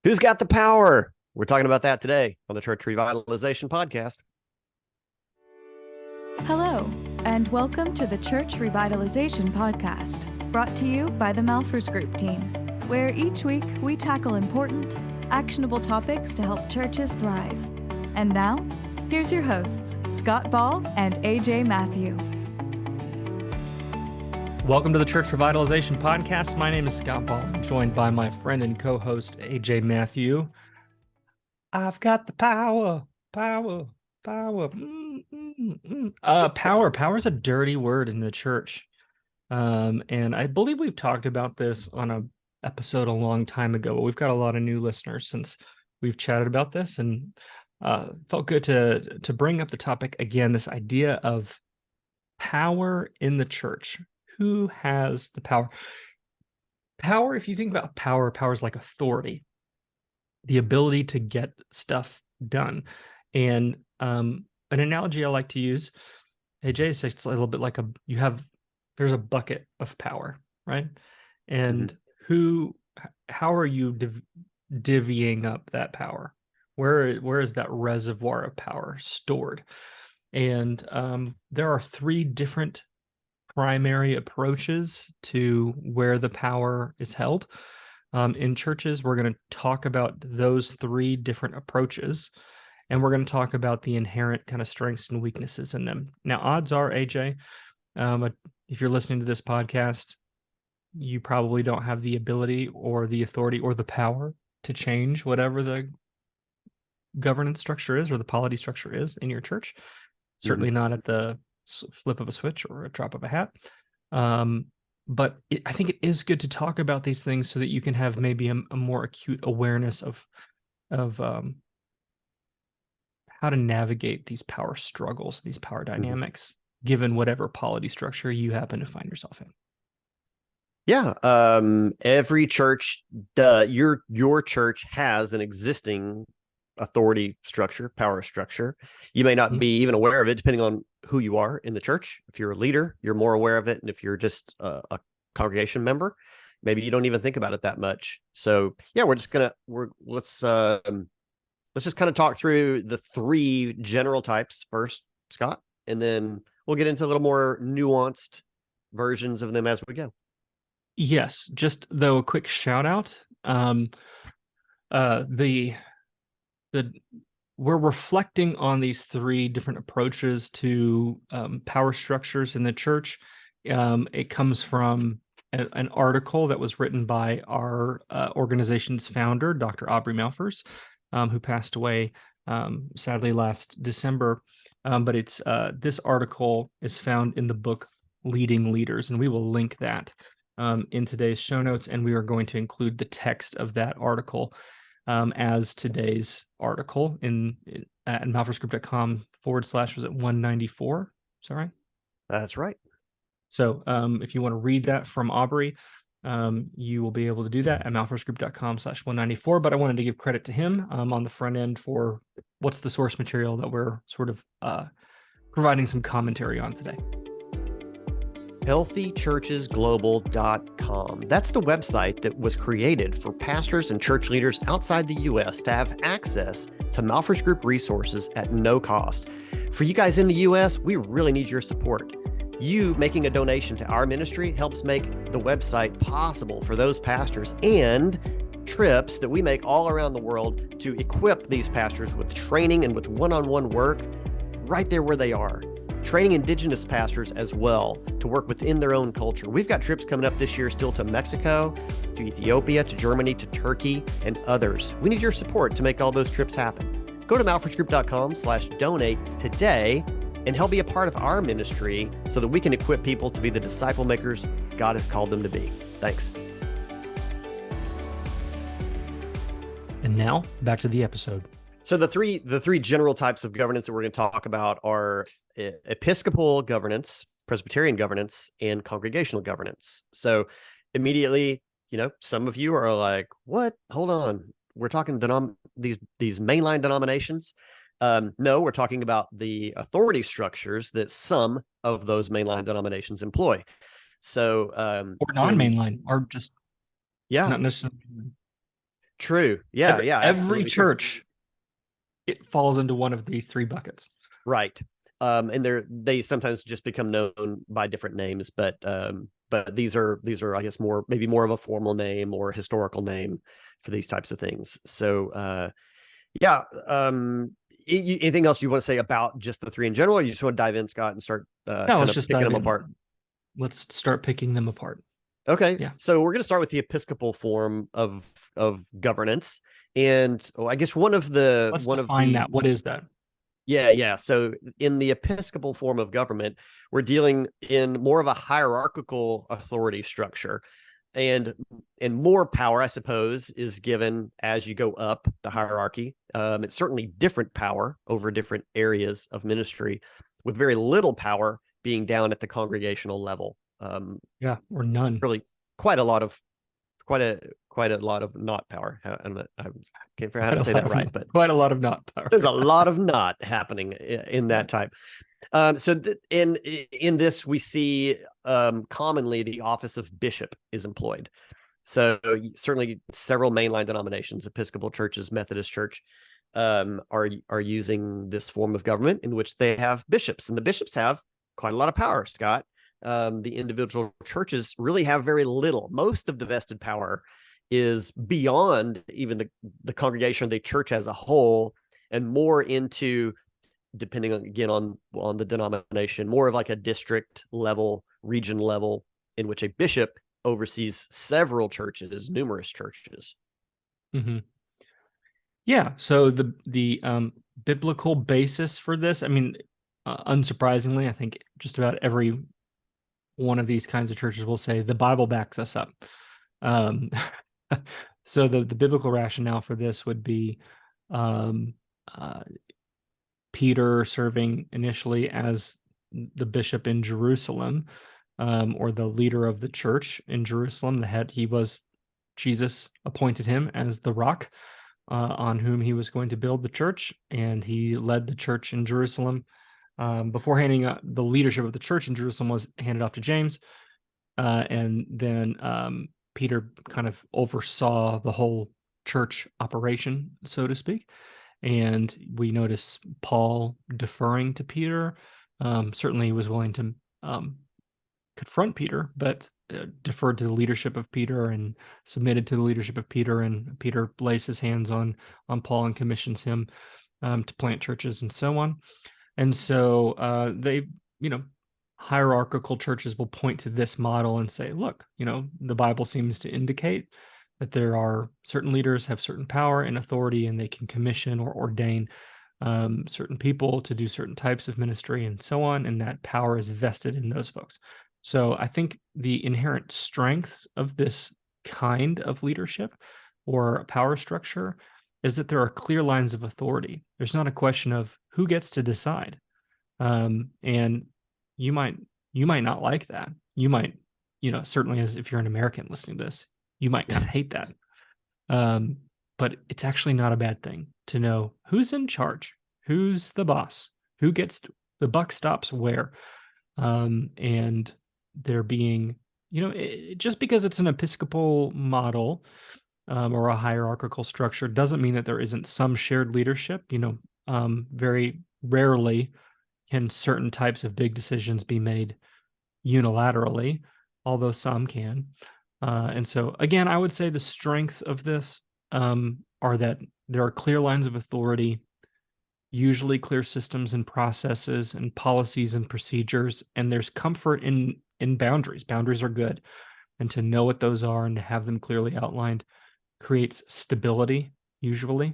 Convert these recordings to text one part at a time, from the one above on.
Who's got the power? We're talking about that today on the Church Revitalization Podcast. Hello, and welcome to the Church Revitalization Podcast, brought to you by the Malphurs Group team, where each week we tackle important, actionable topics to help churches thrive. And now, here's your hosts, Scott Ball and AJ Matthew. Welcome to the Church Revitalization Podcast. My name is Scott Ball, joined by my friend and co-host, AJ Matthew. I've got the power. Power is a dirty word in the church. And I believe we've talked about this on an episode a long time ago, but we've got a lot of new listeners since we've chatted about this, and felt good to bring up the topic again, this idea of power in the church. Who has the power? Power, if you think about power is like authority, the ability to get stuff done. And an analogy I like to use, AJ says it's a little bit like there's a bucket of power, right? And how are you divvying up that power? Where is that reservoir of power stored? And there are three different primary approaches to where the power is held. In churches, we're going to talk about those three different approaches, and we're going to talk about the inherent kind of strengths and weaknesses in them. Now, odds are, AJ, if you're listening to this podcast, you probably don't have the ability or the authority or the power to change whatever the governance structure is or the polity structure is in your church. Certainly not at the flip of a switch or a drop of a hat. But I think it is good to talk about these things so that you can have maybe a more acute awareness of how to navigate these power struggles, these power dynamics, given whatever polity structure you happen to find yourself in. Yeah. Every church, your church has an existing authority structure, power structure. You may not be even aware of it, depending on who you are in the church. If you're a leader, you're more aware of it. And if you're just a congregation member, maybe you don't even think about it that much. So yeah, let's just kind of talk through the three general types first, Scott, and then we'll get into a little more nuanced versions of them as we go. Yes, just though a quick shout out. We're reflecting on these three different approaches to power structures in the church. It comes from an article that was written by our organization's founder, Dr. Aubrey Malphurs, who passed away sadly last December. But this article is found in the book Leading Leaders, and we will link that in today's show notes, and we are going to include the text of that article as today's article at malphursgroup.com/was it 194? Is that right? That's right. So if you want to read that from Aubrey, you will be able to do that at malphursgroup.com/194. But I wanted to give credit to him on the front end for what's the source material that we're sort of providing some commentary on today. healthychurchesglobal.com. That's the website that was created for pastors and church leaders outside the U.S. to have access to Malphurs Group resources at no cost. For you guys in the U.S., we really need your support. You making a donation to our ministry helps make the website possible for those pastors and trips that we make all around the world to equip these pastors with training and with one-on-one work right there where they are. Training indigenous pastors as well to work within their own culture. We've got trips coming up this year still to Mexico, to Ethiopia, to Germany, to Turkey, and others. We need your support to make all those trips happen. Go to malphursgroup.com/donate today and help be a part of our ministry so that we can equip people to be the disciple makers God has called them to be. Thanks. And now back to the episode. So the three general types of governance that we're going to talk about are Episcopal governance, Presbyterian governance, and congregational governance. So immediately, some of you are like, what? Hold on. We're talking these mainline denominations. No, we're talking about the authority structures that some of those mainline denominations employ. So or non-mainline, or just not necessarily. true. Yeah, yeah, Every absolutely true. church, it falls into one of these three buckets. Right. And they sometimes just become known by different names, but these are I guess maybe more of a formal name or historical name for these types of things. So yeah. Anything else you want to say about just the three in general, or you just want to dive in, Scott, and start No, kind let's of just picking dive them in. apart? Let's start picking them apart. Okay. Yeah. So we're going to start with the Episcopal form of governance, and I guess let's define that. What is that? Yeah. So in the Episcopal form of government, we're dealing in more of a hierarchical authority structure, and more power, I suppose, is given as you go up the hierarchy. It's certainly different power over different areas of ministry, with very little power being down at the congregational level. Or none. Really, quite a lot of not power. I can't figure out how to say that right, but quite a lot of not power. There's a lot of not happening in that type. In this, we see commonly the office of bishop is employed. So certainly several mainline denominations, Episcopal churches, Methodist Church, are using this form of government in which they have bishops, and the bishops have quite a lot of power, Scott. The individual churches really have very little. Most of the vested power is beyond even the congregation or the church as a whole, and more into, depending on, again, on the denomination, more of like a district level, region level, in which a bishop oversees several churches, numerous churches. Mm-hmm. Yeah. So the biblical basis for this, I mean, unsurprisingly, I think just about every one of these kinds of churches will say the Bible backs us up. So the biblical rationale for this would be Peter serving initially as the bishop in Jerusalem, or the leader of the church in Jerusalem. Jesus appointed him as the rock on whom he was going to build the church, and he led the church in Jerusalem. Before handing the leadership of the church in Jerusalem was handed off to James, and then Peter kind of oversaw the whole church operation, so to speak. And we notice Paul deferring to Peter. Certainly he was willing to confront Peter, but deferred to the leadership of Peter and submitted to the leadership of Peter. And Peter lays his hands on Paul and commissions him to plant churches and so on. And so hierarchical churches will point to this model and say, look, the Bible seems to indicate that there are certain leaders have certain power and authority, and they can commission or ordain certain people to do certain types of ministry and so on, and that power is vested in those folks. So I think the inherent strengths of this kind of leadership or power structure is that there are clear lines of authority. There's not a question of who gets to decide. And you might not like that. You might, certainly, as if you're an American listening to this, you might kind of hate that. But it's actually not a bad thing to know who's in charge, who's the boss, who gets the buck stops where. And there being, just because it's an Episcopal model or a hierarchical structure doesn't mean that there isn't some shared leadership. Very rarely can certain types of big decisions be made unilaterally, although some can. And so, again, I would say the strengths of this are that there are clear lines of authority, usually clear systems and processes and policies and procedures, and there's comfort in boundaries. Boundaries are good, and to know what those are and to have them clearly outlined creates stability, usually,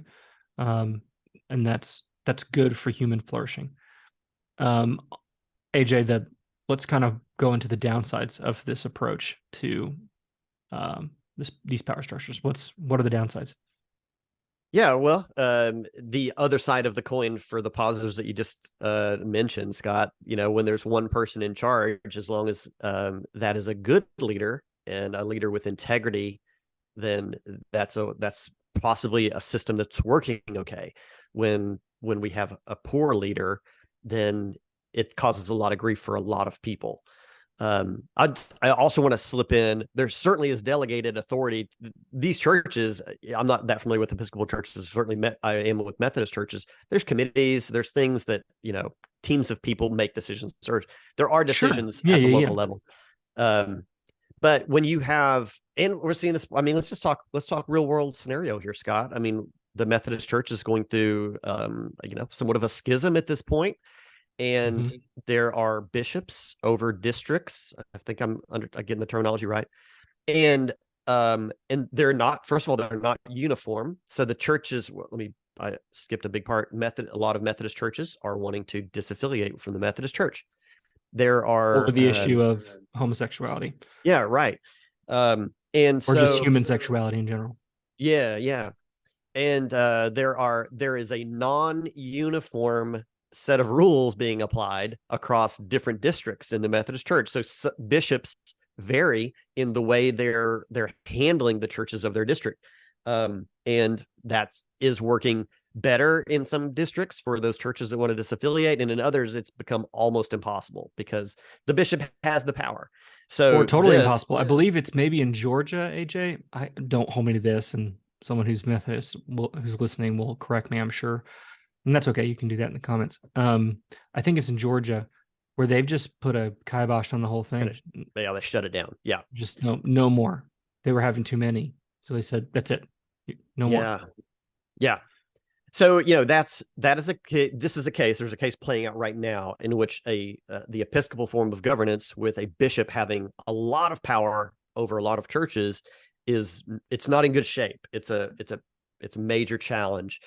and that's good for human flourishing. AJ, let's kind of go into the downsides of this approach to these power structures. What are the downsides? Yeah, well, the other side of the coin for the positives that you just mentioned, Scott, when there's one person in charge, as long as that is a good leader and a leader with integrity, then that's possibly a system that's working okay. When we have a poor leader, then it causes a lot of grief for a lot of people. I also want to slip in. There certainly is delegated authority. These churches, I'm not that familiar with Episcopal churches. Certainly, I am with Methodist churches. There's committees. There's things that teams of people make decisions, or there are decisions Sure. at the local level. But when you have, and we're seeing this. I mean, let's talk real world scenario here, Scott. I mean, the Methodist Church is going through, somewhat of a schism at this point. And there are bishops over districts. I think I'm getting the terminology right. And they're not, first of all, they're not uniform. So the churches, I skipped a big part. A lot of Methodist churches are wanting to disaffiliate from the Methodist Church. There are over the issue of homosexuality. Yeah, right. Or just human sexuality in general. Yeah. And there is a non-uniform set of rules being applied across different districts in the Methodist Church. So bishops vary in the way they're handling the churches of their district. And that is working better in some districts for those churches that want to disaffiliate, and in others it's become almost impossible because the bishop has the power. Or totally impossible. I believe it's maybe in Georgia, AJ. I don't hold me to this, and someone who's Methodist who's listening will correct me, I'm sure. And that's okay. You can do that in the comments. I think it's in Georgia where they've just put a kibosh on the whole thing. Yeah, they shut it down. Yeah. Just no more. They were having too many. So they said, that's it. No more. Yeah. So, this is a case. There's a case playing out right now in which the Episcopal form of governance with a bishop having a lot of power over a lot of churches it's not in good shape. It's a major challenge.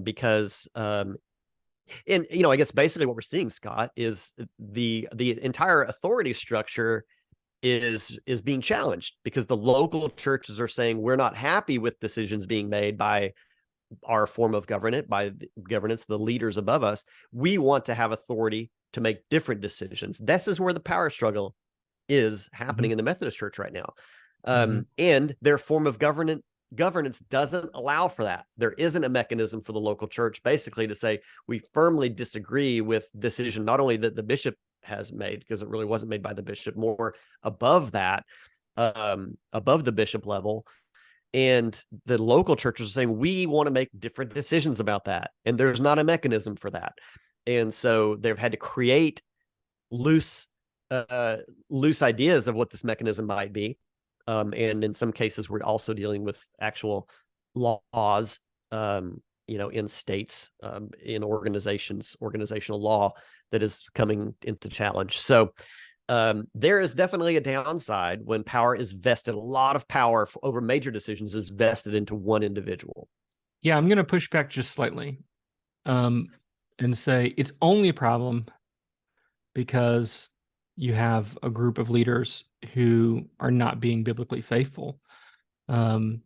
Because I guess basically what we're seeing, Scott, is the entire authority structure is being challenged because the local churches are saying we're not happy with decisions being made by our form of governance, the leaders above us. We want to have authority to make different decisions. This is where the power struggle is happening in the Methodist Church right now. And their form of governance doesn't allow for that. There isn't a mechanism for the local church basically to say we firmly disagree with decision not only that the bishop has made, because it really wasn't made by the bishop, more above that, above the bishop level. And the local churches are saying we want to make different decisions about that, and there's not a mechanism for that. And so they've had to create loose ideas of what this mechanism might be. And in some cases, we're also dealing with actual laws, in states, in organizational law that is coming into challenge. So there is definitely a downside when power is vested. A lot of power over major decisions is vested into one individual. Yeah, I'm going to push back just slightly and say it's only a problem because you have a group of leaders who are not being biblically faithful, in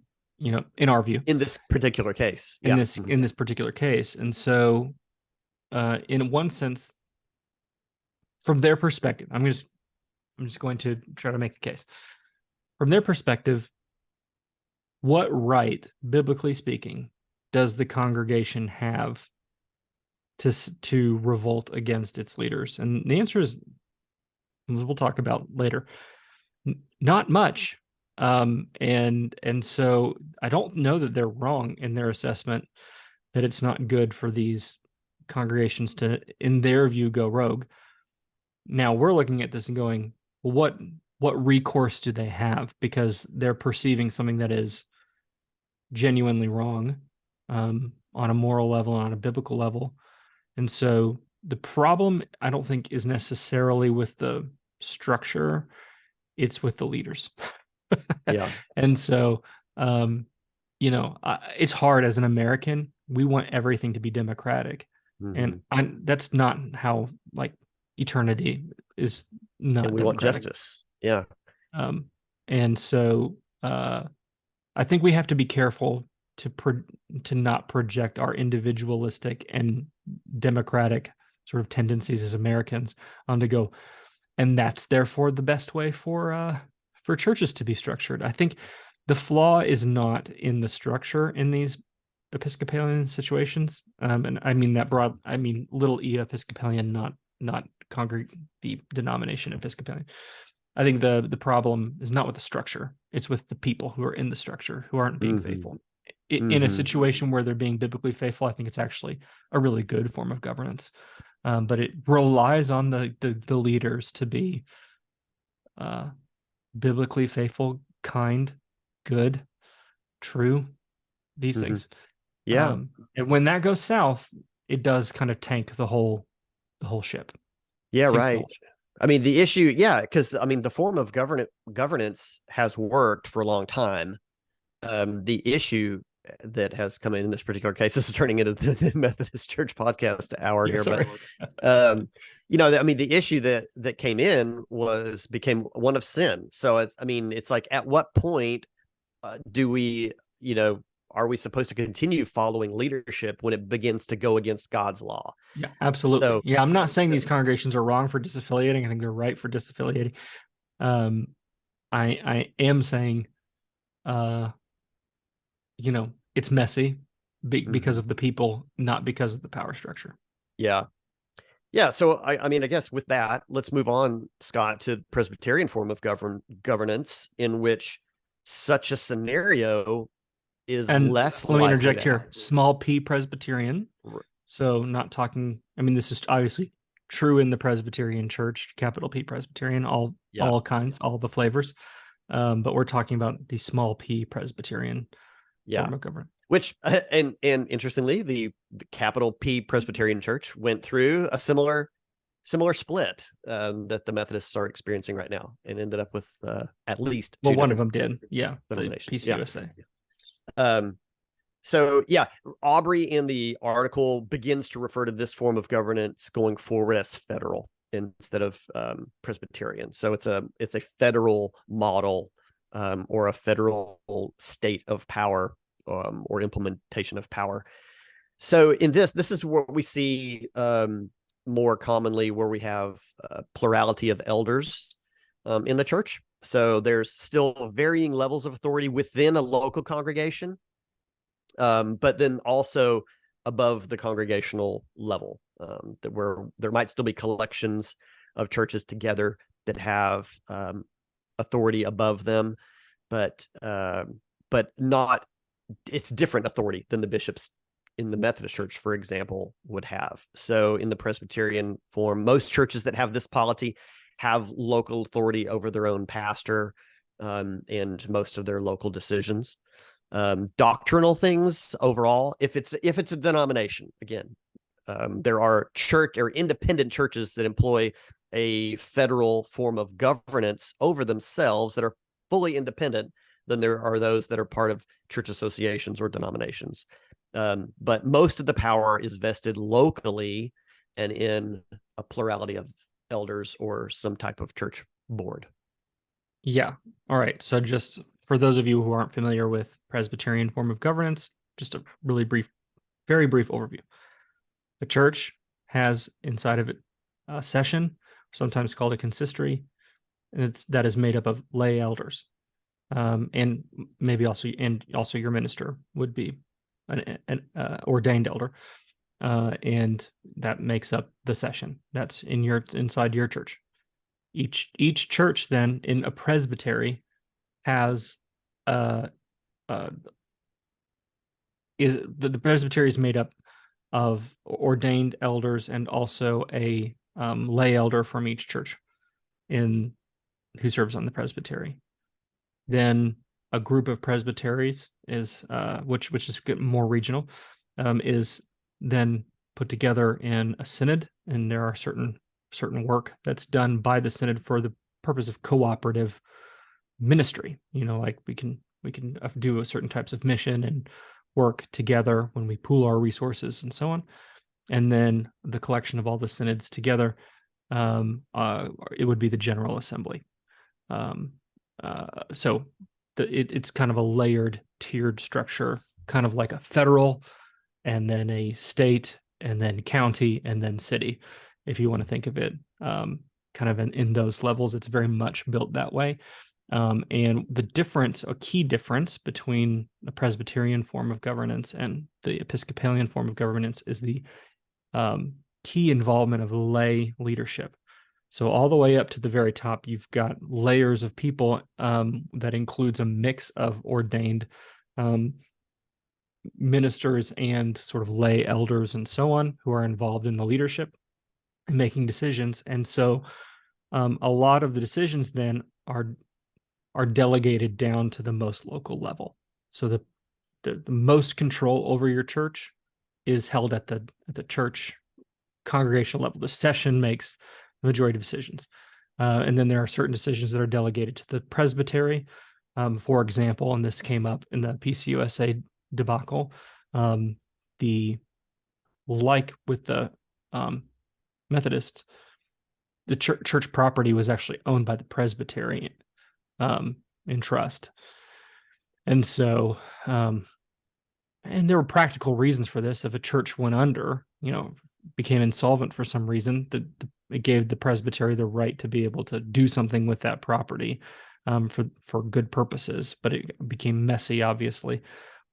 our view. In this particular case. In this particular case. And so, in one sense, from their perspective, I'm just going to try to make the case. From their perspective, what right, biblically speaking, does the congregation have to revolt against its leaders? And the answer is, we'll talk about later, not much. And so I don't know that they're wrong in their assessment that it's not good for these congregations to, in their view, go rogue. Now we're looking at this and going, well, what recourse do they have? Because they're perceiving something that is genuinely wrong, on a moral level, on a biblical level. And so the problem, I don't think, is necessarily with the structure. It's with the leaders. Yeah. And so, it's hard as an American. We want everything to be democratic. And that's not how, eternity is not. And we want justice. Yeah. And so I think we have to be careful to not project our individualistic and democratic sort of tendencies as Americans to go, and that's therefore the best way for churches to be structured. I think the flaw is not in the structure in these Episcopalian situations, and I mean that broad. I mean little e Episcopalian, not the denomination Episcopalian. I think the problem is not with the structure; it's with the people who are in the structure who aren't being faithful. In a situation where they're being biblically faithful, I think it's actually a really good form of governance. But it relies on the leaders to be biblically faithful, kind, good, true, these things. Yeah. And when that goes south, it does kind of tank the whole ship. Yeah, right. I mean, the issue, because I mean, the form of governance has worked for a long time. The issue that has come in this particular case is turning into the Methodist Church podcast hour here. Sorry. But I mean, the issue that came in became one of sin. So it's like, at what point do we, are we supposed to continue following leadership when it begins to go against God's law? Yeah, absolutely. So, I'm not saying these congregations are wrong for disaffiliating. I think they're right for disaffiliating. I am saying, it's messy because of the people, not because of the power structure. Yeah. Yeah. So, I mean, I guess with that, let's move on, Scott, to the Presbyterian form of governance, in which such a scenario is less. Let me interject here. Small p Presbyterian. So not talking, I mean, this is obviously true in the Presbyterian Church, capital P Presbyterian, all kinds, all the flavors. But we're talking about the small p Presbyterian form of government. Which, and interestingly, the capital P Presbyterian Church went through a similar split that the Methodists are experiencing right now, and ended up with at least two. Well, one of them did. Yeah. The PCUSA. So Aubrey in the article begins to refer to this form of governance going forward as federal instead of Presbyterian. So it's a federal model, or a federal state of power, or implementation of power. So in this is what we see more commonly, where we have plurality of elders in the church. So there's still varying levels of authority within a local congregation, but then also above the congregational level, where there might still be collections of churches together that have authority above them, but not, it's different authority than the bishops in the Methodist Church, for example, would have. So in the Presbyterian form, most churches that have this polity have local authority over their own pastor, and most of their local decisions. Doctrinal things overall, if it's a denomination, again, there are church or independent churches that employ a federal form of governance over themselves that are fully independent. Then there are those that are part of church associations or denominations. But most of the power is vested locally and in a plurality of elders or some type of church board. Yeah. All right. So just for those of you who aren't familiar with Presbyterian form of governance, just a really very brief overview. The church has inside of it a session, sometimes called a consistory, and that is made up of lay elders. And maybe also your minister would be an ordained elder, and that makes up the session. That's inside your church. Each church then in a presbytery has the presbytery is made up of ordained elders and also a lay elder from each church who serves on the presbytery. Then a group of presbyteries is which is more regional, is then put together in a synod, and there are certain work that's done by the synod for the purpose of cooperative ministry. Like we can do certain types of mission and work together when we pool our resources and so on. And then the collection of all the synods together, it would be the General Assembly. So it's kind of a layered, tiered structure, kind of like a federal, and then a state, and then county, and then city. If you want to think of it kind of in those levels, it's very much built that way. And the difference, a key difference between the Presbyterian form of governance and the Episcopalian form of governance is the key involvement of lay leadership. So all the way up to the very top, you've got layers of people that includes a mix of ordained ministers and sort of lay elders and so on who are involved in the leadership and making decisions. And so a lot of the decisions then are delegated down to the most local level. So the most control over your church is held at the church congregational level. The session makes the majority of decisions. And then there are certain decisions that are delegated to the presbytery. For example, and this came up in the PCUSA debacle, like with the Methodists, the church property was actually owned by the presbytery in trust. And so, and there were practical reasons for this. If a church went under, became insolvent for some reason, it gave the presbytery the right to be able to do something with that property for good purposes. But it became messy, obviously,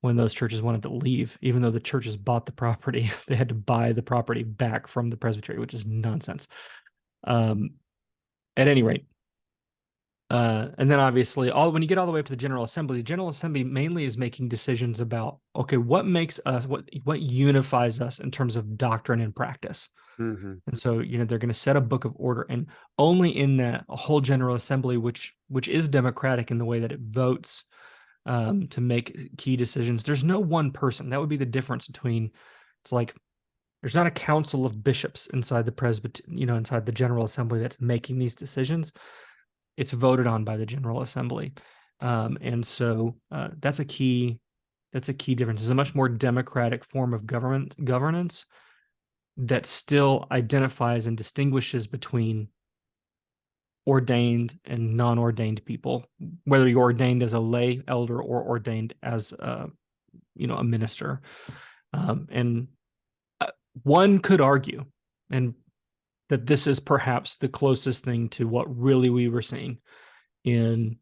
when those churches wanted to leave. Even though the churches bought the property, they had to buy the property back from the presbytery, which is nonsense. At any rate, and then obviously when you get all the way up to the General Assembly mainly is making decisions about, okay, what makes us, what unifies us in terms of doctrine and practice. Mm-hmm. And so, they're going to set a book of order, and only in that whole General Assembly, which is democratic in the way that it votes to make key decisions. There's no one person. That would be the difference between, it's like, there's not a council of bishops inside the inside the General Assembly that's making these decisions. It's voted on by the General Assembly. And so that's a key difference. It's a much more democratic form of governance that still identifies and distinguishes between ordained and non-ordained people, whether you're ordained as a lay elder or ordained as a minister. And one could argue, and that this is perhaps the closest thing to what really we were seeing in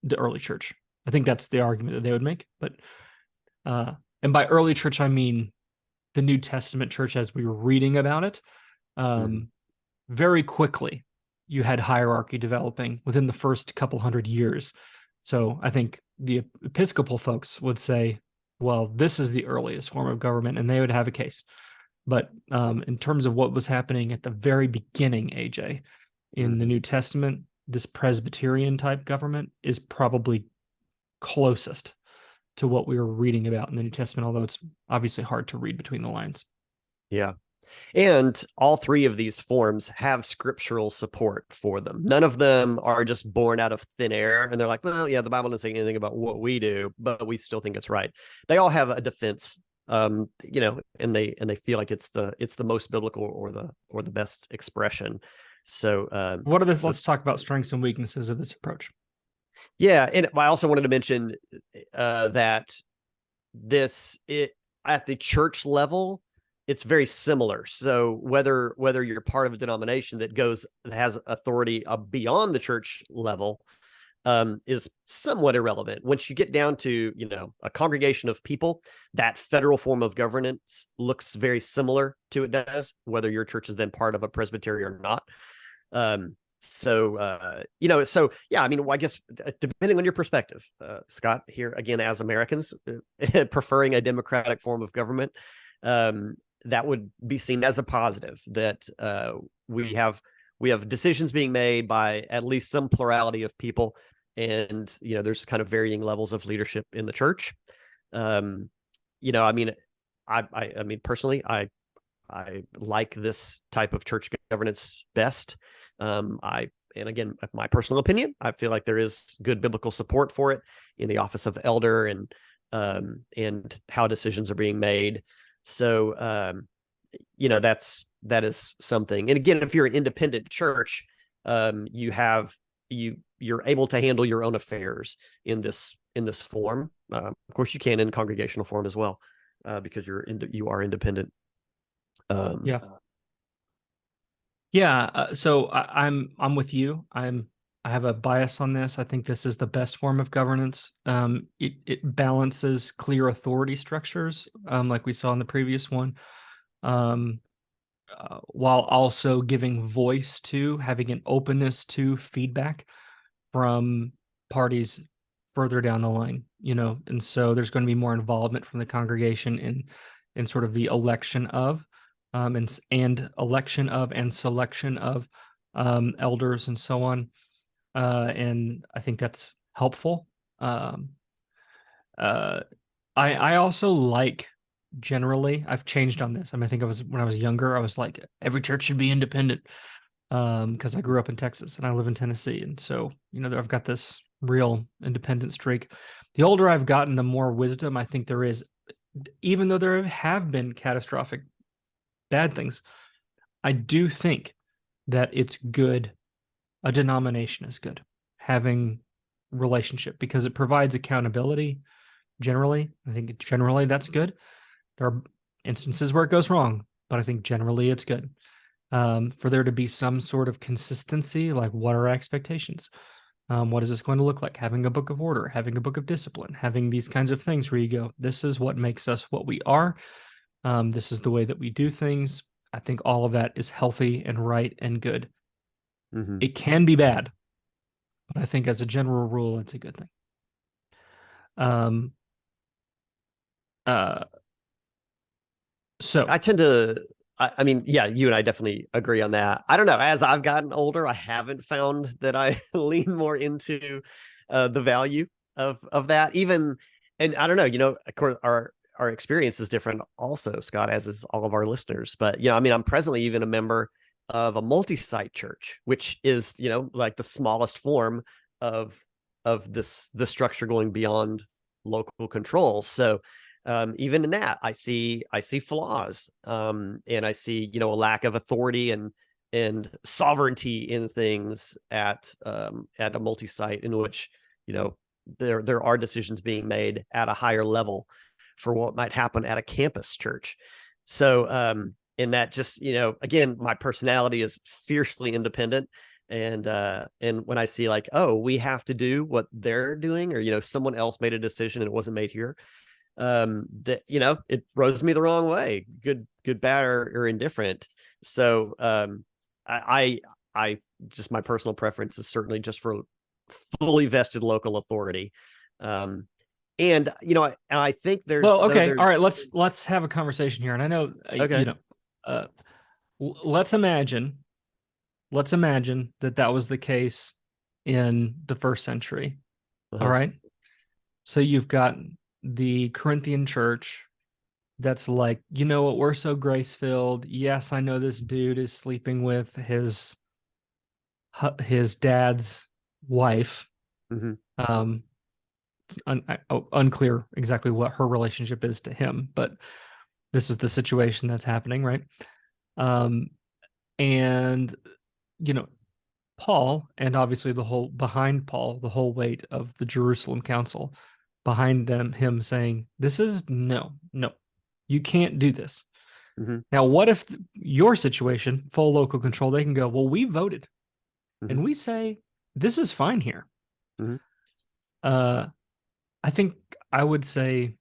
the early church. I think that's the argument that they would make. But and by early church, I mean the New Testament church as we were reading about it. Very quickly, you had hierarchy developing within the first couple hundred years. So I think the Episcopal folks would say, well, this is the earliest form of government, and they would have a case. But in terms of what was happening at the very beginning, AJ, in the New Testament, this Presbyterian type government is probably closest to what we were reading about in the New Testament, although it's obviously hard to read between the lines. Yeah. And all three of these forms have scriptural support for them. None of them are just born out of thin air. And they're like, well, yeah, the Bible doesn't say anything about what we do, but we still think it's right. They all have a defense, and they feel like it's the most biblical or the best expression. So let's talk about strengths and weaknesses of this approach. Yeah. And I also wanted to mention that at the church level, it's very similar. So whether you're part of a denomination that has authority beyond the church level is somewhat irrelevant. Once you get down to, a congregation of people, that federal form of governance looks very similar to it does, whether your church is then part of a presbytery or not. I guess depending on your perspective, Scott, here again, as Americans preferring a democratic form of government, that would be seen as a positive, that we have decisions being made by at least some plurality of people. And, there's kind of varying levels of leadership in the church. I personally, I like this type of church governance best. And again, my personal opinion, I feel like there is good biblical support for it in the office of elder and how decisions are being made. So, that is something. And again, if you're an independent church, you're able to handle your own affairs in this form. Of course, you can in congregational form as well, because you are independent. So I'm with you. I have a bias on this. I think this is the best form of governance. It balances clear authority structures, like we saw in the previous one, while also giving voice to, having an openness to feedback from parties further down the line, and so there's going to be more involvement from the congregation in sort of the election of, and election of and selection of elders and so on, and I think that's helpful. I also like, generally, I've changed on this. I mean, I think when I was younger, I was like, every church should be independent, because I grew up in Texas and I live in Tennessee, and so I've got this real independent streak. The older I've gotten, the more wisdom I think there is, even though there have been catastrophic bad things. I do think that it's good. A denomination is good, having relationship, because it provides accountability. Generally, I think generally that's good. There are instances where it goes wrong, but I think generally it's good. For there to be some sort of consistency, like what are our expectations? What is this going to look like? Having a book of order, having a book of discipline, having these kinds of things where you go, this is what makes us what we are. This is the way that we do things. I think all of that is healthy and right and good. Mm-hmm. It can be bad, but I think as a general rule, it's a good thing. So I tend to, I mean, yeah, you and I definitely agree on that. I don't know. As I've gotten older, I haven't found that I lean more into the value of that. Even, and I don't know. Of course, our experience is different, also, Scott, as is all of our listeners. But I mean, I'm presently even a member of a multi-site church, which is like the smallest form of the structure going beyond local control. So even in that, I see flaws, and I see a lack of authority and sovereignty in things at a multi-site, in which there are decisions being made at a higher level for what might happen at a campus church. So in that, just again, my personality is fiercely independent, and when I see like, oh, we have to do what they're doing, or someone else made a decision and it wasn't made here, that it rubs me the wrong way, good, bad, or indifferent. So I just, my personal preference is certainly just for fully vested local authority. And I think there's, well, okay, all right, let's have a conversation here. And I know okay, let's imagine that was the case in the first century. uh-huh. All right, so you've got the Corinthian church that's like, we're so grace-filled. Yes, I know this dude is sleeping with his dad's wife. Mm-hmm. It's unclear exactly what her relationship is to him, but this is the situation that's happening, right? And Paul, and obviously the whole weight of the Jerusalem council behind him saying, this is no, you can't do this. Mm-hmm. Now, what if your situation, full local control, they can go, well, we voted, mm-hmm. and we say, this is fine here. Mm-hmm. I think I would say,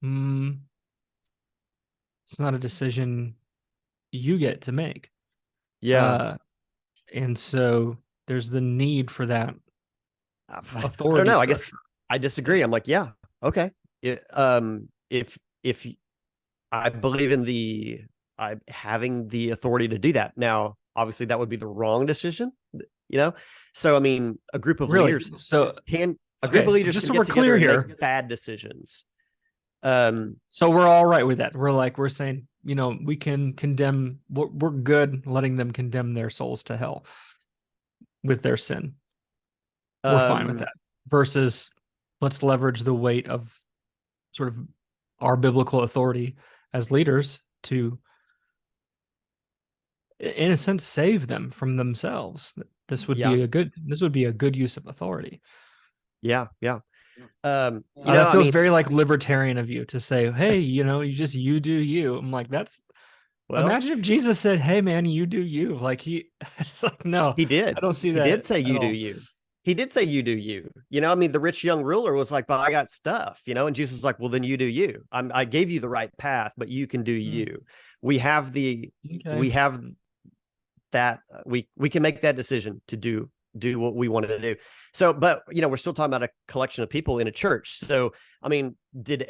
it's not a decision you get to make. Yeah. And so there's the need for that authority. I don't know. structure. I guess I disagree. I'm like, yeah, okay. If I believe in having the authority to do that. Now, obviously, that would be the wrong decision. So I mean, a group of leaders can. Group of leaders, just can so we're clear here, make bad decisions. So we're all right with that. We're saying, we can condemn. We're good letting them condemn their souls to hell with their sin. We're fine with that. Versus, let's leverage the weight of sort of our biblical authority as leaders to, in a sense, save them from themselves. This would be a good use of authority. Yeah. That feels very like libertarian of you to say, hey, you do you. I'm like, imagine if Jesus said, hey man, you do you. Like it's like, no, he did. I don't see that. He did say you do you. he did say, you do you. I mean, the rich young ruler was like, but I got stuff, and Jesus is like, well, then you do you. I gave you the right path, but you can do you. We have that we can make that decision to do what we wanted to do. So, but we're still talking about a collection of people in a church. So, I mean, did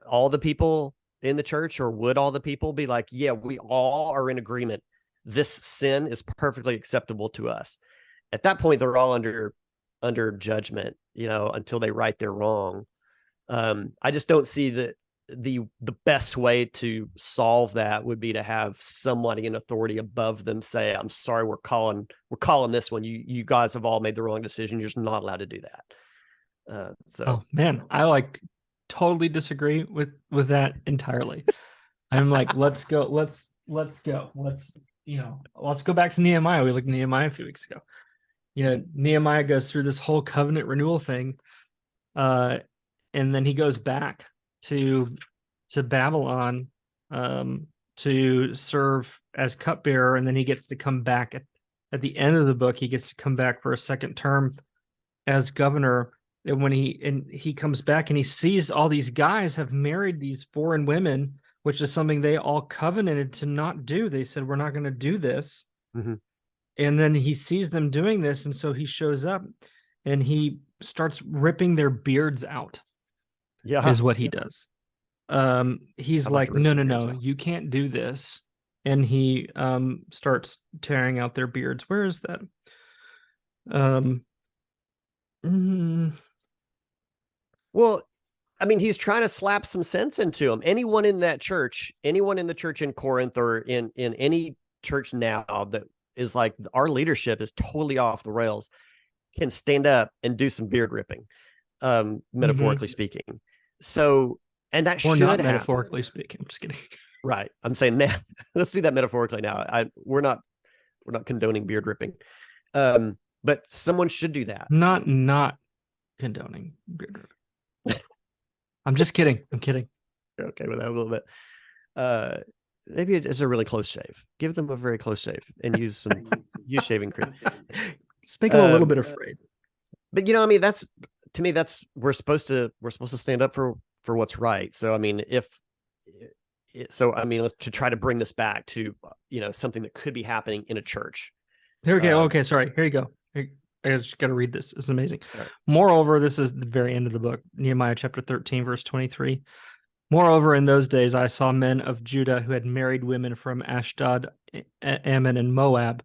all the people in the church, or would all the people be like, yeah, we all are in agreement, this sin is perfectly acceptable to us? At that point, they're all under judgment, until they right their wrong. I just don't see that the best way to solve that would be to have somebody in authority above them say, I'm sorry, we're calling this one. You guys have all made the wrong decision. You're just not allowed to do that. Oh man, I totally disagree with that entirely. I'm like, let's go. Let's go back to Nehemiah. We looked at Nehemiah a few weeks ago. Nehemiah goes through this whole covenant renewal thing. And then he goes back to Babylon to serve as cupbearer, and then he gets to come back at the end of the book. He gets to come back for a second term as governor. And when he comes back and he sees all these guys have married these foreign women, which is something they all covenanted to not do. They said, we're not going to do this. Mm-hmm. And then he sees them doing this, and so he shows up and he starts ripping their beards out. Yeah, is what he does. He's like, no, you can't do this. And he starts tearing out their beards. Where is that? Well, I mean, he's trying to slap some sense into them. Anyone in the church in Corinth, or in any church now that is like, our leadership is totally off the rails, can stand up and do some beard ripping, metaphorically speaking. So, and that should not metaphorically speaking. I'm just kidding. Right. I'm saying now, let's do that metaphorically now. We're not condoning beard ripping. But someone should do that. Not condoning beard ripping. I'm just kidding. I'm kidding. You're okay with that a little bit. Maybe it's a really close shave. Give them a very close shave and use shaving cream. Just make them a little bit afraid. But I mean, to me, we're supposed to stand up for what's right. So I mean, let's to try to bring this back to something that could be happening in a church. Here we go. Okay, sorry. Here you go. I just got to read this. It's amazing. Right. Moreover, this is the very end of the book, Nehemiah chapter 13, verse 23. Moreover, in those days, I saw men of Judah who had married women from Ashdod, Ammon, and Moab.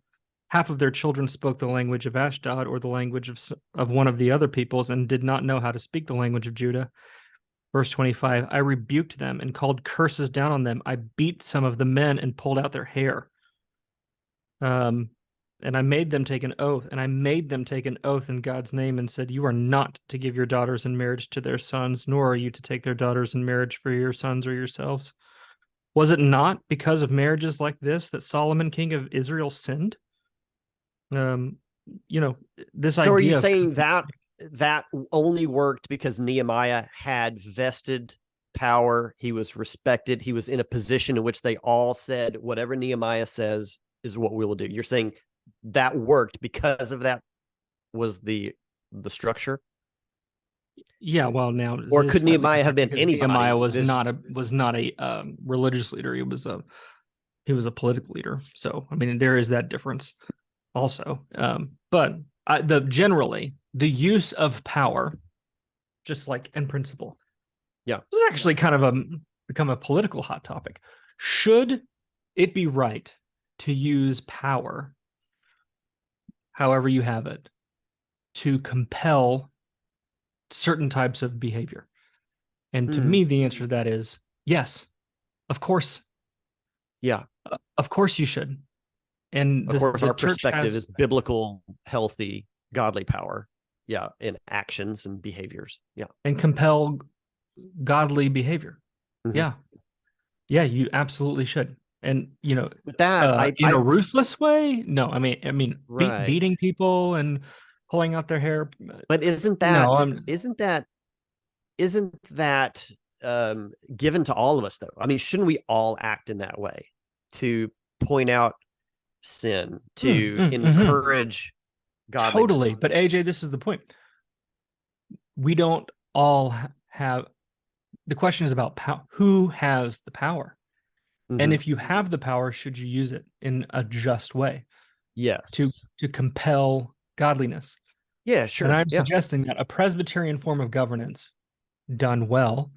Half of their children spoke the language of Ashdod, or the language of one of the other peoples, and did not know how to speak the language of Judah. Verse 25, I rebuked them and called curses down on them. I beat some of the men and pulled out their hair. And I made them take an oath, in God's name, and said, you are not to give your daughters in marriage to their sons, nor are you to take their daughters in marriage for your sons or yourselves. Was it not because of marriages like this that Solomon, king of Israel, sinned? This so idea. Are you saying that only worked because Nehemiah had vested power? He was respected. He was in a position in which they all said, whatever Nehemiah says is what we will do. You're saying that worked because of that was the structure? Yeah, well, now, or could Nehemiah have been anybody? Nehemiah was not a religious leader. He was a political leader. So I mean, there is that difference also. But generally the use of power, just like in principle, this is actually kind of become a political hot topic. Should it be right to use power, however you have it, to compel certain types of behavior? And to me, the answer to that is yes, of course. Yeah. Of course you should. And of course, our perspective is biblical, healthy, godly power. Yeah. In actions and behaviors. Yeah. And compel godly behavior. Mm-hmm. Yeah. Yeah, you absolutely should. And but that in a ruthless way? No, I mean, right. Beating people and pulling out their hair. But isn't that given to all of us though? I mean, shouldn't we all act in that way to point out sin, to encourage godliness. Totally. But AJ, this is the point. We don't all have, the question is about who has the power? Mm-hmm. And if you have the power, should you use it in a just way? Yes. To compel godliness. Yeah, sure. And I'm suggesting that a Presbyterian form of governance done well,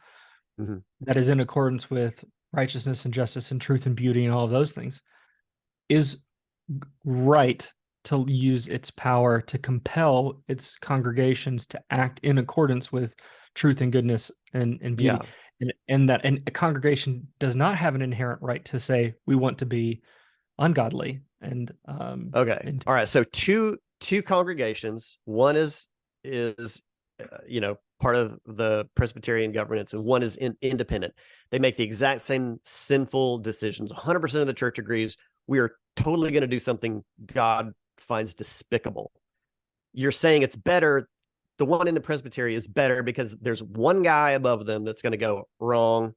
that is in accordance with righteousness and justice and truth and beauty and all of those things, is right to use its power to compel its congregations to act in accordance with truth and goodness and beauty. And that a congregation does not have an inherent right to say, we want to be ungodly. And all right. So two congregations. One is part of the Presbyterian governance, and one is independent. They make the exact same sinful decisions. 100% of the church agrees we are totally going to do something God finds despicable. You're saying it's better. The one in the Presbytery is better because there's one guy above them that's going to go wrong.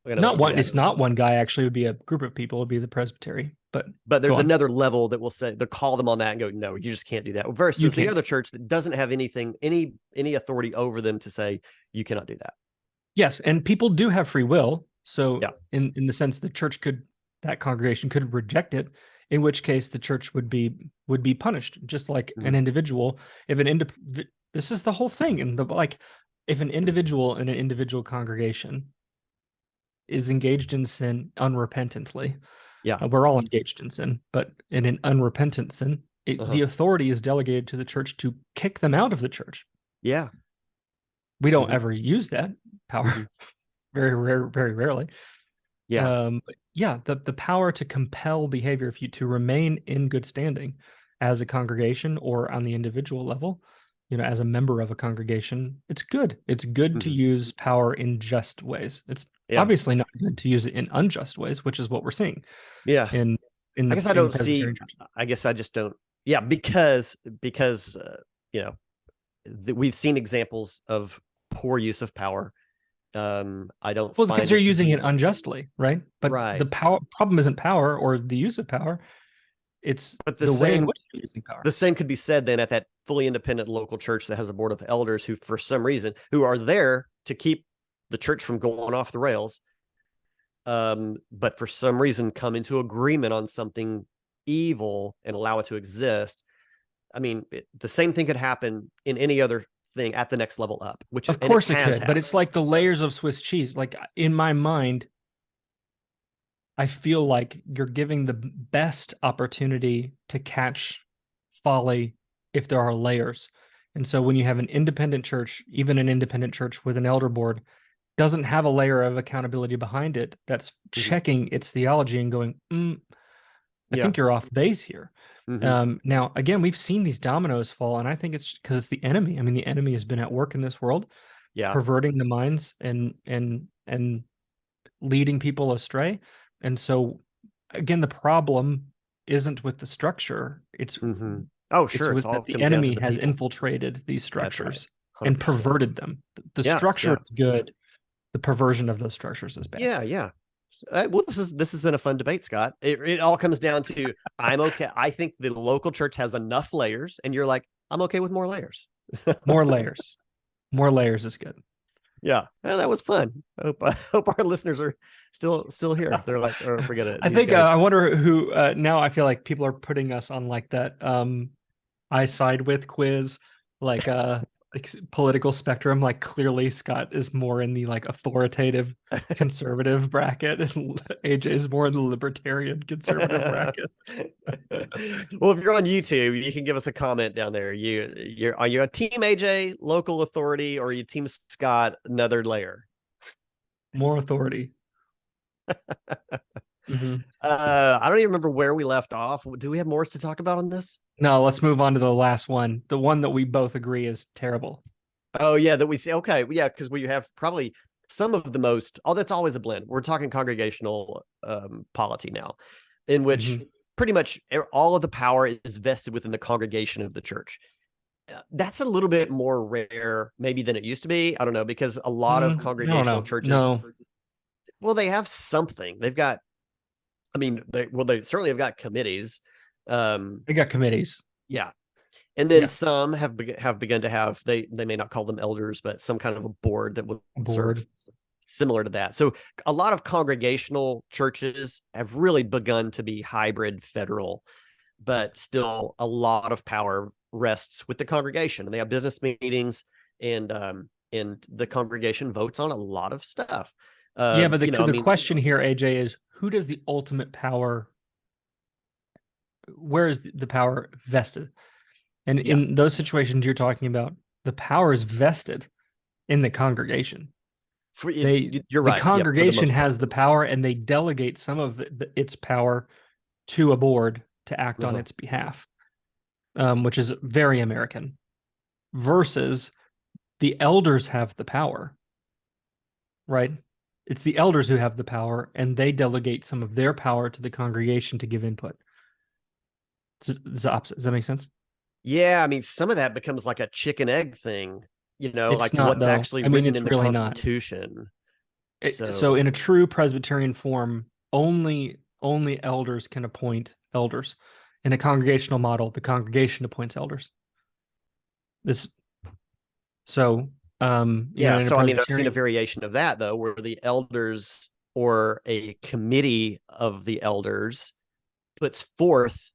It's not one guy. Actually, it would be a group of people. It would be the Presbytery. But there's another level that will say, they'll call them on that and go, no, you just can't do that. Versus the other church that doesn't have any authority over them to say, you cannot do that. Yes. And people do have free will. So in the sense the church that congregation could reject it, in which case the church would be punished, just like an individual. This is the whole thing. And if an individual in an individual congregation is engaged in sin unrepentantly, we're all engaged in sin, but in an unrepentant sin, the authority is delegated to the church to kick them out of the church. Yeah. We don't ever use that power. Very rarely. Yeah. The power to compel behavior to remain in good standing as a congregation or on the individual level, as a member of a congregation, it's good. It's good to use power in just ways. It's obviously not good to use it in unjust ways, which is what we're seeing. Yeah. I guess I just don't. Yeah. Because we've seen examples of poor use of power. I don't. Well, because you're using it unjustly, right? But the problem isn't power or the use of power. It's the way in which you're using power. The same could be said then at that fully independent local church that has a board of elders who, for some reason, who are there to keep the church from going off the rails, but for some reason come into agreement on something evil and allow it to exist. I mean, the same thing could happen in any other thing at the next level up, which of course it could, but it's like the layers of Swiss cheese. Like in my mind, I feel like you're giving the best opportunity to catch folly if there are layers. And so when you have an independent church, even an independent church with an elder board, doesn't have a layer of accountability behind it that's checking its theology and going, I think you're off base here. Now, again, we've seen these dominoes fall, and I think it's because it's the enemy. I mean, the enemy has been at work in this world, perverting the minds and leading people astray. And so, again, the problem isn't with the structure. It's it's with that the enemy has infiltrated these structures and perverted them. The structure is good. The perversion of those structures is bad. Yeah. Well, this has been a fun debate, Scott. It all comes down to I'm okay. I think the local church has enough layers, and you're like, I'm okay with more layers. More layers is good. Yeah, well, that was fun. I hope our listeners are still here. They're like, or forget it. I think I wonder who. Now I feel like people are putting us on like that. I side with quiz, like political spectrum. Like clearly Scott is more in the like authoritative conservative bracket, and AJ is more in the libertarian conservative bracket. Well, if you're on YouTube, you can give us a comment down there. Are you a team AJ, local authority, or are you team Scott, another layer? More authority. I don't even remember where we left off. Do we have more to talk about on this? No, let's move on to the last one. The one that we both agree is terrible. Oh, yeah, that we say, okay, yeah, because we have probably some of the most, that's always a blend. We're talking congregational polity now, in which pretty much all of the power is vested within the congregation of the church. That's a little bit more rare maybe than it used to be. I don't know, because a lot of congregational churches, well, they have something. They've got, I mean, they certainly have got committees. They got committees. Yeah. And then some have begun to have, they may not call them elders, but some kind of a board that would serve similar to that. So a lot of congregational churches have really begun to be hybrid federal, but still a lot of power rests with the congregation, and they have business meetings, and the congregation votes on a lot of stuff. But the question here, AJ, is who does the ultimate power? Where is the power vested? And in those situations you're talking about, the power is vested in the congregation. You're right. The congregation has the power, and they delegate some of its power to a board to act on its behalf, which is very American. Versus the elders have the power, right? It's the elders who have the power, and they delegate some of their power to the congregation to give input. It's the opposite. Does that make sense? Yeah, I mean, some of that becomes like a chicken egg thing, it's like not, what's though. actually written in the really Constitution. So in a true Presbyterian form, only elders can appoint elders. In a congregational model, the congregation appoints elders. So I mean, I've seen a variation of that, though, where the elders or a committee of the elders puts forth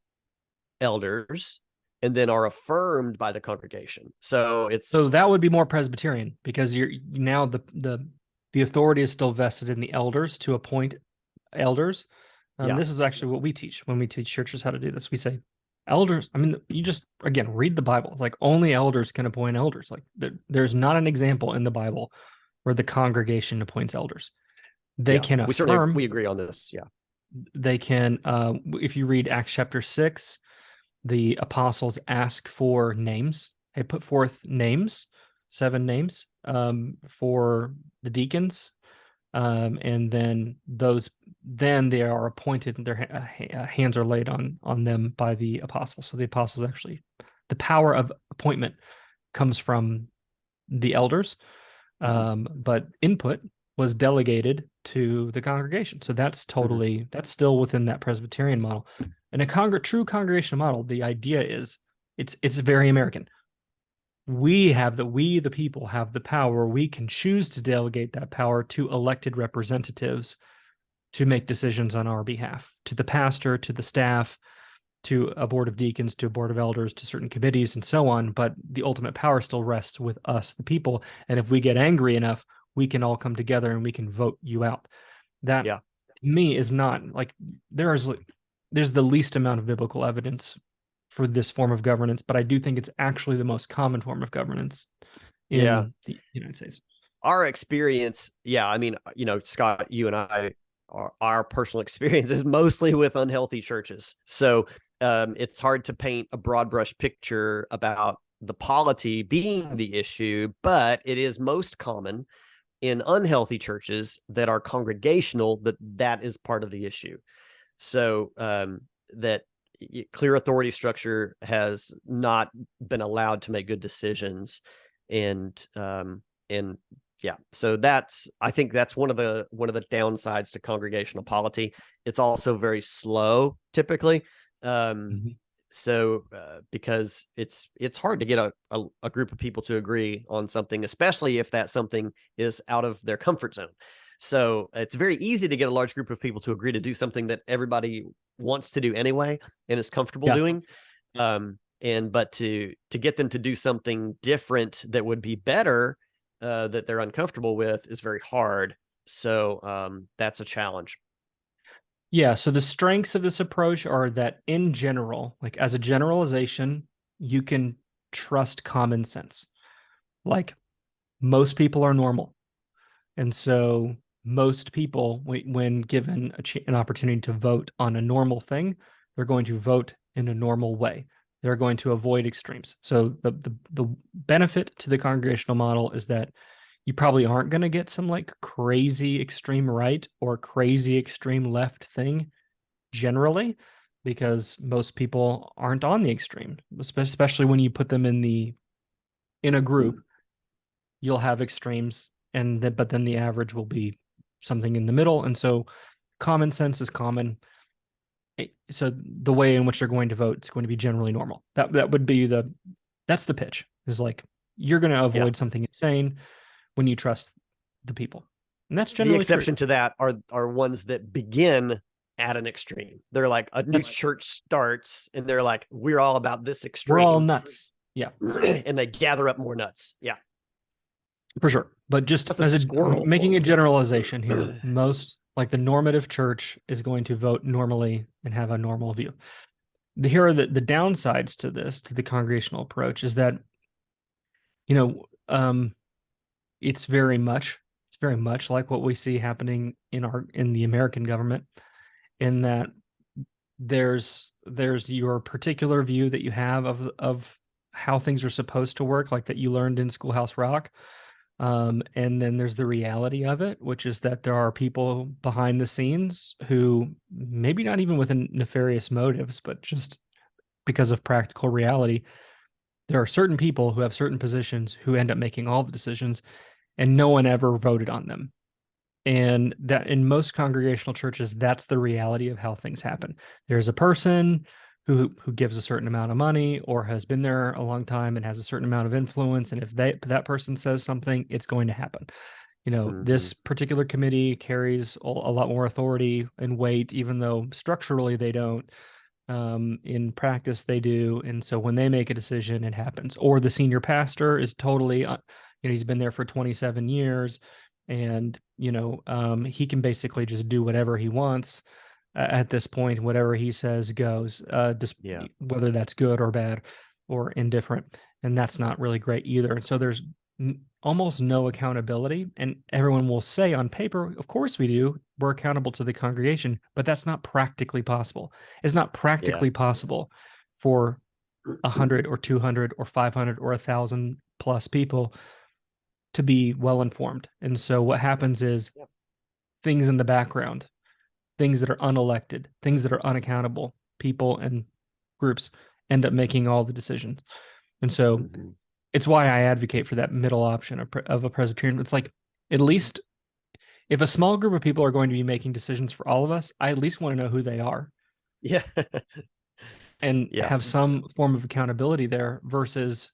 elders and then are affirmed by the congregation. So that would be more Presbyterian, because you're now the authority is still vested in the elders to appoint elders. This is actually what we teach when we teach churches how to do this. We say elders. I mean, you just, again, read the Bible. Like, only elders can appoint elders. Like, there's not an example in the Bible where the congregation appoints elders. They can affirm. We agree on this. Yeah. They can, if you read Acts chapter 6, the apostles ask for names. They put forth names, 7 names, for the deacons. And then they are appointed, and their hands are laid on them by the apostles. So the apostles actually, the power of appointment comes from the elders, but input was delegated to the congregation. So that's that's still within that Presbyterian model. In a true congregational model, the idea is it's very American. We the people have the power. We can choose to delegate that power to elected representatives to make decisions on our behalf, to the pastor, to the staff, to a board of deacons, to a board of elders, to certain committees, and so on. But the ultimate power still rests with us, the people. And if we get angry enough, we can all come together and we can vote you out. That, to me, is not like, there's the least amount of biblical evidence for this form of governance, but I do think it's actually the most common form of governance in the United States. Our experience, I mean, Scott, you and I, our personal experience is mostly with unhealthy churches. So it's hard to paint a broad brush picture about the polity being the issue, but it is most common in unhealthy churches that are congregational that is part of the issue. So that clear authority structure has not been allowed to make good decisions, and so I think that's one of the downsides to congregational polity. It's also very slow typically. So because it's hard to get a group of people to agree on something, especially if that something is out of their comfort zone. So it's very easy to get a large group of people to agree to do something that everybody wants to do anyway and is comfortable doing. But to get them to do something different that would be better, that they're uncomfortable with, is very hard. So that's a challenge. Yeah. So the strengths of this approach are that, in general, like as a generalization, you can trust common sense. Like, most people are normal. And so most people, when given an opportunity to vote on a normal thing, they're going to vote in a normal way. They're going to avoid extremes. So the benefit to the congregational model is that you probably aren't going to get some like crazy extreme right or crazy extreme left thing generally, because most people aren't on the extreme, especially when you put them in a group. You'll have extremes, but then the average will be something in the middle. And so common sense is common. So the way in which they're going to vote is going to be generally normal. That would be that's the pitch, is like, you're going to avoid something insane when you trust the people. And that's generally the exception true. to that are ones that begin at an extreme. They're like, a new church starts and they're like, we're all about this extreme. We're all nuts. Yeah. And they gather up more nuts. Yeah. For sure. But just as making a generalization here, most, like, the normative church is going to vote normally and have a normal view. Here are the downsides to this, to the congregational approach, is that, it's very much like what we see happening in the American government, in that there's your particular view that you have of how things are supposed to work, like that you learned in Schoolhouse Rock. And then there's the reality of it, which is that there are people behind the scenes who, maybe not even with nefarious motives, but just because of practical reality, there are certain people who have certain positions who end up making all the decisions, and no one ever voted on them. And that, in most congregational churches, that's the reality of how things happen. There's a person who gives a certain amount of money, or has been there a long time and has a certain amount of influence. And if that person says something, it's going to happen. This particular committee carries a lot more authority and weight, even though structurally they don't. In practice, they do. And so when they make a decision, it happens. Or the senior pastor is totally, he's been there for 27 years. And, he can basically just do whatever he wants. At this point, whatever he says goes, whether that's good or bad or indifferent. And that's not really great either. And so there's almost no accountability. And everyone will say on paper, of course we do, we're accountable to the congregation, but that's not practically possible. It's not practically possible for 100 or 200 or 500 or 1,000 plus people to be well informed. And so what happens is things in the background, things that are unelected, things that are unaccountable, people and groups end up making all the decisions. And so it's why I advocate for that middle option of a Presbyterian. It's like, at least if a small group of people are going to be making decisions for all of us, I at least want to know who they are. Yeah. And have some form of accountability there, versus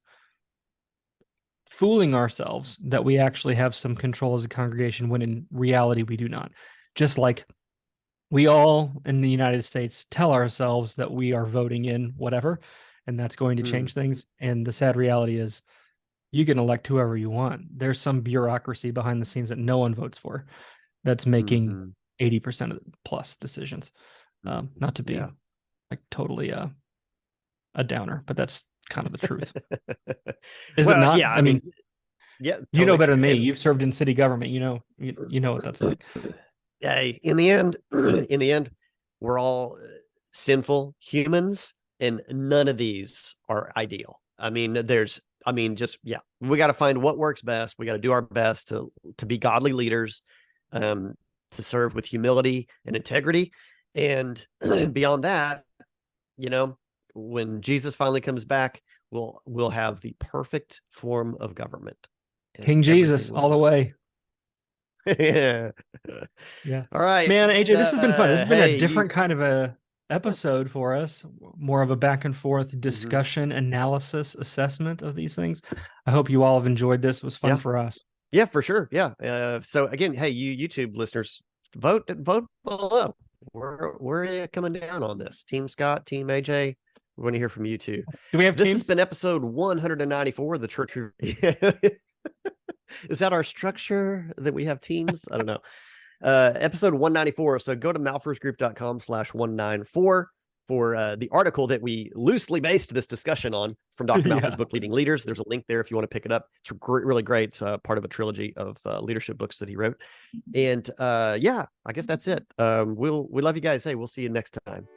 fooling ourselves that we actually have some control as a congregation, when in reality we do not. Just like we all in the United States tell ourselves that we are voting in whatever, and that's going to change things. And the sad reality is, you can elect whoever you want. There's some bureaucracy behind the scenes that no one votes for, that's making 80% of the plus decisions. Not to be like totally a downer, but that's kind of the truth. Is it not? Yeah, I mean, totally. You know better than me. You've served in city government. You know what that's like. Yeah, in the end, we're all sinful humans, and none of these are ideal. I mean, we got to find what works best. We got to do our best to be godly leaders, to serve with humility and integrity. And beyond that, when Jesus finally comes back, we'll have the perfect form of government. King Jesus all the way. Yeah. All right, man. AJ, this has been fun. This has been a different kind of a episode for us, more of a back and forth discussion, analysis, assessment of these things. I hope you all have enjoyed this. It was fun for us. Yeah, for sure. Yeah. So again, hey, you YouTube listeners, vote below. We're coming down on this. Team Scott, Team AJ. We want to hear from you too. Do we have this teams? Has been episode 194 of the Church. Is that our structure that we have teams? I don't know. Episode 194. So go to malphursgroup.com/194 for the article that we loosely based this discussion on from Dr. Malphurs' book, Leading Leaders. There's a link there if you want to pick it up. It's really great. It's part of a trilogy of leadership books that he wrote. And I guess that's it. We love you guys. Hey, we'll see you next time.